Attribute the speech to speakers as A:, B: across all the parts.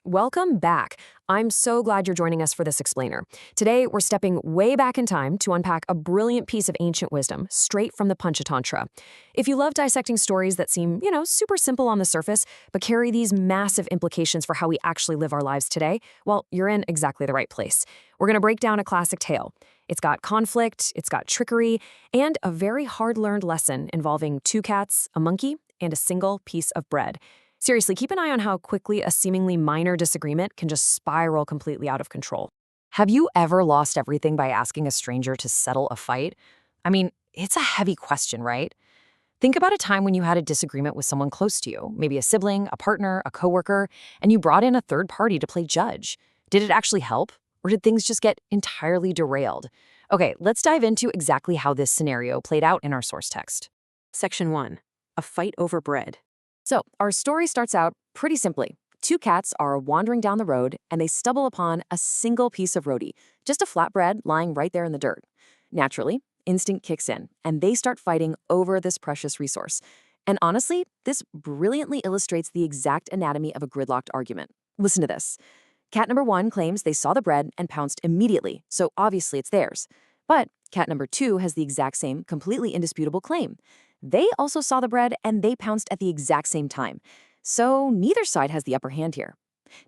A: Welcome back. I'm so glad you're joining us for this explainer. Today, we're stepping way back in time to unpack a brilliant piece of ancient wisdom straight from the Panchatantra. If you love dissecting stories that seem, super simple on the surface, but carry these massive implications for how we actually live our lives today, well, you're in exactly the right place. We're going to break down a classic tale. It's got conflict, it's got trickery, and a very hard-learned lesson involving two cats, a monkey, and a single piece of bread. Seriously, keep an eye on how quickly a seemingly minor disagreement can just spiral completely out of control. Have you ever lost everything by asking a stranger to settle a fight? I mean, it's a heavy question, right? Think about a time when you had a disagreement with someone close to you, maybe a sibling, a partner, a coworker, and you brought in a third party to play judge. Did it actually help? Or did things just get entirely derailed? Okay, let's dive into exactly how this scenario played out in our source text. Section 1. A fight over bread. So, our story starts out pretty simply. Two cats are wandering down the road and they stumble upon a single piece of roti, just a flat bread lying right there in the dirt. Naturally, instinct kicks in and they start fighting over this precious resource. And honestly, this brilliantly illustrates the exact anatomy of a gridlocked argument. Listen to this. Cat number 1 claims they saw the bread and pounced immediately, so obviously it's theirs. But cat number 2 has the exact same, completely indisputable claim. They also saw the bread and they pounced at the exact same time. So neither side has the upper hand here.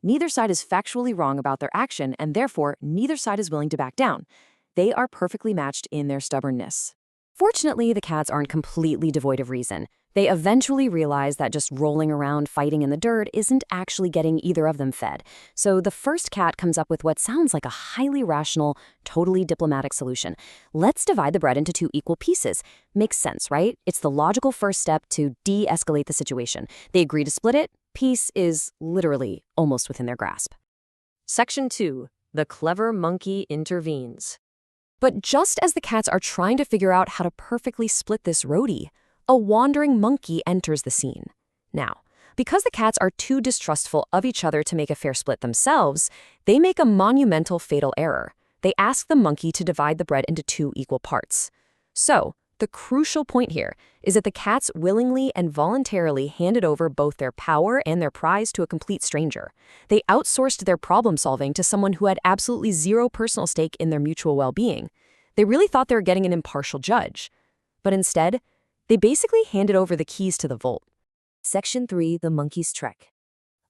A: Neither side is factually wrong about their action, and therefore neither side is willing to back down. They are perfectly matched in their stubbornness. Fortunately, the cats aren't completely devoid of reason. They eventually realize that just rolling around fighting in the dirt isn't actually getting either of them fed. So the first cat comes up with what sounds like a highly rational, totally diplomatic solution. Let's divide the bread into two equal pieces. Makes sense, right? It's the logical first step to de-escalate the situation. They agree to split it. Peace is literally almost within their grasp. Section 2. The clever monkey intervenes. But just as the cats are trying to figure out how to perfectly split this roti, a wandering monkey enters the scene. Now, because the cats are too distrustful of each other to make a fair split themselves, they make a monumental fatal error. They ask the monkey to divide the bread into two equal parts. So, the crucial point here is that the cats willingly and voluntarily handed over both their power and their prize to a complete stranger. They outsourced their problem solving to someone who had absolutely zero personal stake in their mutual well-being. They really thought they were getting an impartial judge. But instead, they basically handed over the keys to the vault. Section 3. The monkey's trek.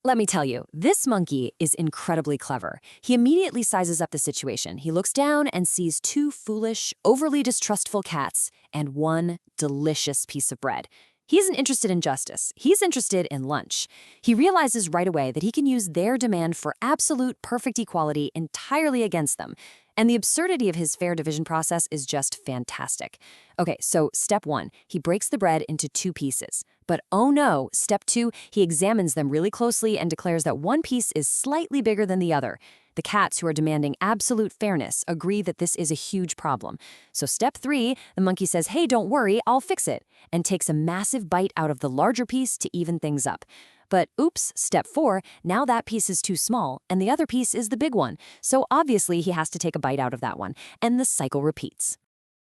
A: Let me tell you, this monkey is incredibly clever. He immediately sizes up the situation. He looks down and sees two foolish, overly distrustful cats and one delicious piece of bread. He isn't interested in justice. He's interested in lunch. He realizes right away that he can use their demand for absolute perfect equality entirely against them. And the absurdity of his fair division process is just fantastic. Okay, so step 1, he breaks the bread into two pieces. But oh no, step 2, he examines them really closely and declares that one piece is slightly bigger than the other. The cats, who are demanding absolute fairness, agree that this is a huge problem. So step 3, the monkey says, "Hey, don't worry, I'll fix it," and takes a massive bite out of the larger piece to even things up. But oops, step 4, now that piece is too small, and the other piece is the big one. So obviously he has to take a bite out of that one, and the cycle repeats.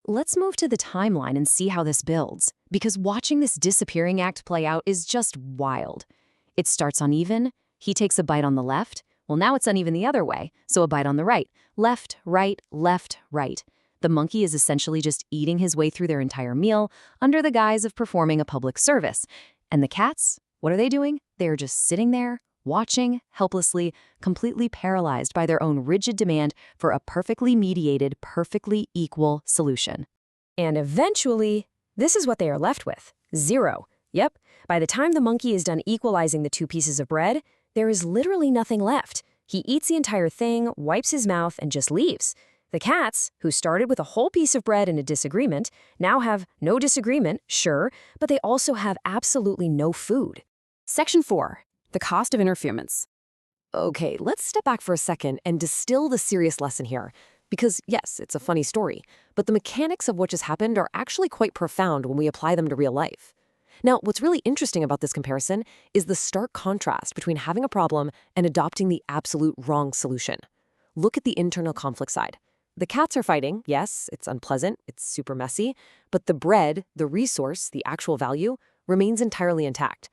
A: Let's move to the timeline and see how this builds, because watching this disappearing act play out is just wild. It starts uneven, he takes a bite on the left, well now it's uneven the other way, so a bite on the right. Left, right, left, right. The monkey is essentially just eating his way through their entire meal under the guise of performing a public service. And the cats? What are they doing? They're just sitting there, watching, helplessly, completely paralyzed by their own rigid demand for a perfectly mediated, perfectly equal solution. And eventually, this is what they are left with. 0. Yep, by the time the monkey is done equalizing the two pieces of bread, there is literally nothing left. He eats the entire thing, wipes his mouth, and just leaves. The cats, who started with a whole piece of bread and a disagreement, now have no disagreement, sure, but they also have absolutely no food. Section 4. The cost of interference. Okay, let's step back for a second and distill the serious lesson here. Because yes, it's a funny story, but the mechanics of what just happened are actually quite profound when we apply them to real life. Now, what's really interesting about this comparison is the stark contrast between having a problem and adopting the absolute wrong solution. Look at the internal conflict side. The cats are fighting, yes, it's unpleasant, it's super messy, but the bread, the resource, the actual value, remains entirely intact.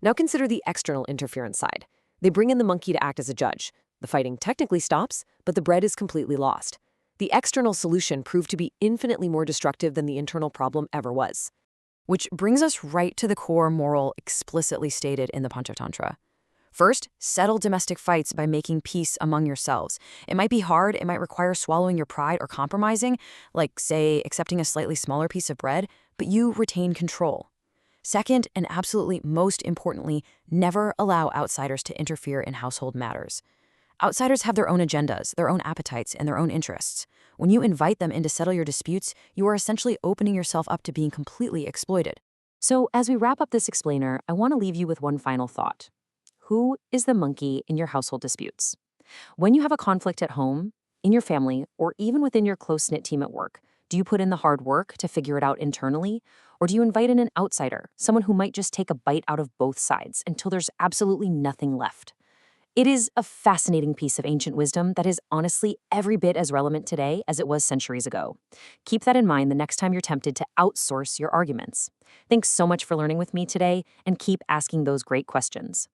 A: Now consider the external interference side. They bring in the monkey to act as a judge. The fighting technically stops, but the bread is completely lost. The external solution proved to be infinitely more destructive than the internal problem ever was. Which brings us right to the core moral explicitly stated in the Panchatantra. First, settle domestic fights by making peace among yourselves. It might be hard, it might require swallowing your pride or compromising, like, say, accepting a slightly smaller piece of bread, but you retain control. Second, and absolutely most importantly, never allow outsiders to interfere in household matters. Outsiders have their own agendas, their own appetites, and their own interests. When you invite them in to settle your disputes, you are essentially opening yourself up to being completely exploited. So, as we wrap up this explainer, I want to leave you with one final thought. Who is the monkey in your household disputes? When you have a conflict at home, in your family, or even within your close-knit team at work, do you put in the hard work to figure it out internally? Or do you invite in an outsider, someone who might just take a bite out of both sides until there's absolutely nothing left? It is a fascinating piece of ancient wisdom that is honestly every bit as relevant today as it was centuries ago. Keep that in mind the next time you're tempted to outsource your arguments. Thanks so much for learning with me today, and keep asking those great questions.